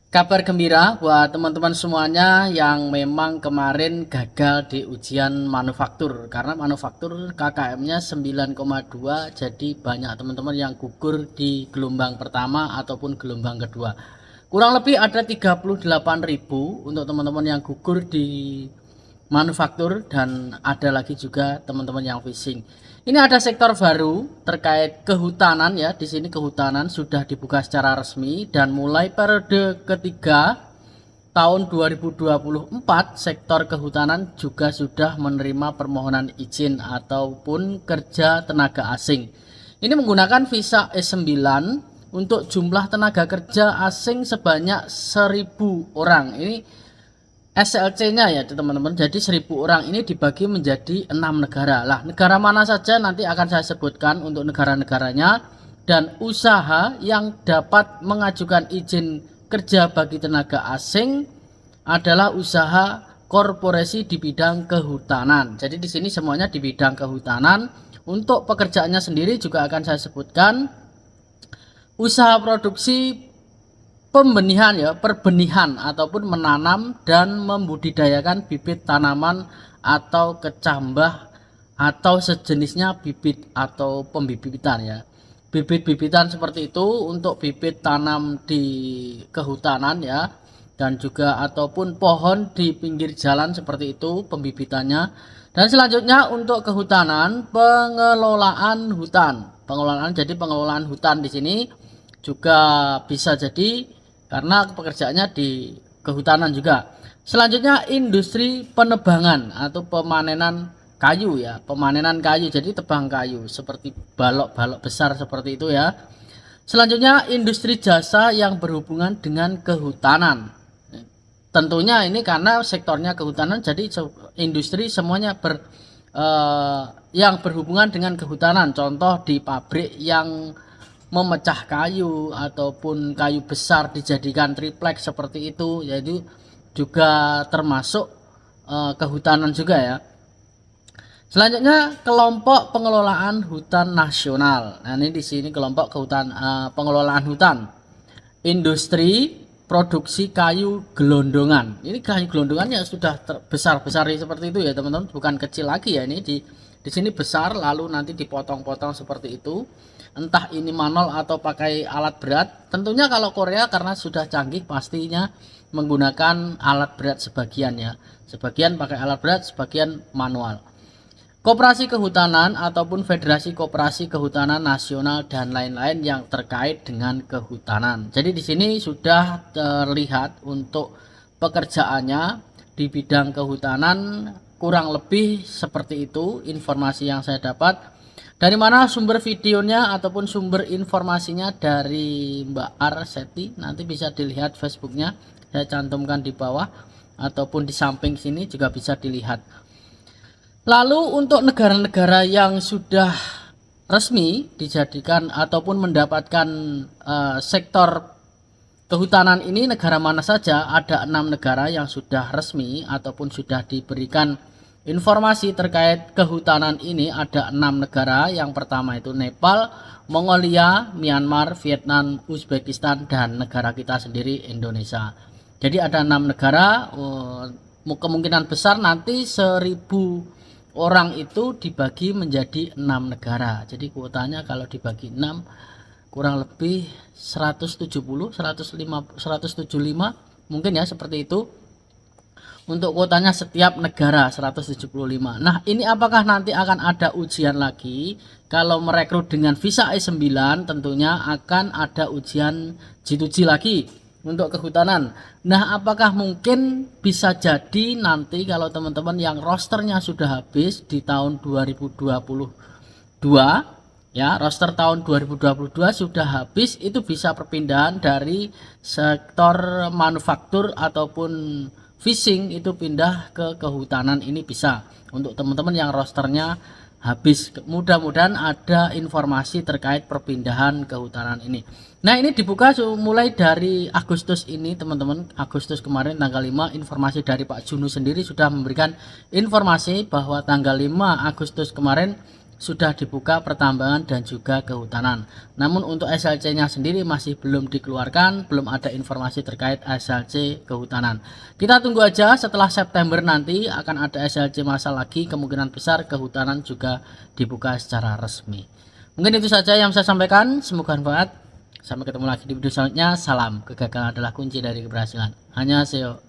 Kabar gembira buat teman-teman semuanya yang memang kemarin gagal di ujian manufaktur karena manufaktur KKM-nya 9,2, jadi banyak teman-teman yang gugur di gelombang pertama ataupun gelombang kedua. Kurang lebih ada 38.000 untuk teman-teman yang gugur di manufaktur dan ada lagi juga teman-teman yang fishing. Ini ada sektor baru terkait kehutanan ya. Di sini kehutanan sudah dibuka secara resmi dan mulai periode ketiga tahun 2024 sektor kehutanan juga sudah menerima permohonan izin ataupun kerja tenaga asing. Ini menggunakan visa S9 untuk jumlah tenaga kerja asing sebanyak 1.000 orang. Ini SLC-nya ya teman-teman. Jadi 1.000 orang ini dibagi menjadi 6 negara. Lah, negara mana saja nanti akan saya sebutkan untuk negara-negaranya dan usaha yang dapat mengajukan izin kerja bagi tenaga asing adalah usaha korporasi di bidang kehutanan. Jadi di sini semuanya di bidang kehutanan. Untuk pekerjaannya sendiri juga akan saya sebutkan usaha produksi pembenihan ya, perbenihan ataupun menanam dan membudidayakan bibit tanaman atau kecambah atau sejenisnya bibit atau pembibitan ya. Bibit-bibitan seperti itu untuk bibit tanam di kehutanan ya, dan juga ataupun pohon di pinggir jalan seperti itu pembibitannya. Dan selanjutnya untuk kehutanan, pengelolaan hutan. Pengelolaan, jadi pengelolaan hutan di sini juga bisa jadi karena pekerjaannya di kehutanan juga. Selanjutnya industri penebangan atau pemanenan kayu ya, pemanenan kayu, jadi tebang kayu seperti balok-balok besar seperti itu ya. Selanjutnya industri jasa yang berhubungan dengan kehutanan. Tentunya ini karena sektornya kehutanan, jadi industri semuanya yang berhubungan dengan kehutanan. Contoh di pabrik yang memecah kayu ataupun kayu besar dijadikan triplek seperti itu, yaitu juga termasuk kehutanan juga ya. Selanjutnya kelompok pengelolaan hutan nasional. Nah, ini di sini kelompok pengelolaan hutan. Industri produksi kayu gelondongan. Ini kayu gelondongan yang sudah besar-besar seperti itu ya, teman-teman, bukan kecil lagi ya. Ini di sini besar lalu nanti dipotong-potong seperti itu. Entah ini manual atau pakai alat berat. Tentunya kalau Korea karena sudah canggih pastinya menggunakan alat berat sebagian ya. Sebagian pakai alat berat, sebagian manual. Koperasi kehutanan ataupun Federasi Koperasi Kehutanan Nasional dan lain-lain yang terkait dengan kehutanan. Jadi di sini sudah terlihat untuk pekerjaannya di bidang kehutanan kurang lebih seperti itu informasi yang saya dapat. Dari mana sumber videonya ataupun sumber informasinya? Dari Mbak Arseti, nanti bisa dilihat Facebooknya, saya cantumkan di bawah ataupun di samping sini juga bisa dilihat. Lalu untuk negara-negara yang sudah resmi dijadikan ataupun mendapatkan sektor kehutanan ini, negara mana saja? Ada 6 negara yang sudah resmi ataupun sudah diberikan informasi terkait kehutanan ini. Ada 6 negara. Yang pertama itu Nepal, Mongolia, Myanmar, Vietnam, Uzbekistan, dan negara kita sendiri Indonesia. Jadi ada 6 negara. Kemungkinan besar nanti 1.000 orang itu dibagi menjadi 6 negara. Jadi kuotanya kalau dibagi 6 kurang lebih 170, 105, 175 mungkin ya, seperti itu. Untuk kuotanya setiap negara 175. Nah, ini apakah nanti akan ada ujian lagi? Kalau merekrut dengan visa E9 tentunya akan ada ujian G2G lagi untuk kehutanan. Nah, apakah mungkin bisa jadi nanti kalau teman-teman yang rosternya sudah habis di tahun 2022 ya, roster tahun 2022 sudah habis, itu bisa perpindahan dari sektor manufaktur ataupun fishing itu pindah ke kehutanan. Ini bisa untuk teman-teman yang rosternya habis. Mudah-mudahan ada informasi terkait perpindahan kehutanan ini. Nah, ini dibuka mulai dari Agustus ini, teman-teman. Agustus kemarin tanggal 5, informasi dari Pak Junu sendiri sudah memberikan informasi bahwa tanggal 5 Agustus kemarin sudah dibuka pertambangan dan juga kehutanan. Namun untuk SLC-nya sendiri masih belum dikeluarkan, belum ada informasi terkait SLC kehutanan. Kita tunggu aja, setelah September nanti akan ada SLC massal lagi, kemungkinan besar kehutanan juga dibuka secara resmi. Mungkin itu saja yang saya sampaikan, semoga bermanfaat. Sampai ketemu lagi di video selanjutnya. Salam, kegagalan adalah kunci dari keberhasilan. Annyeonghaseyo.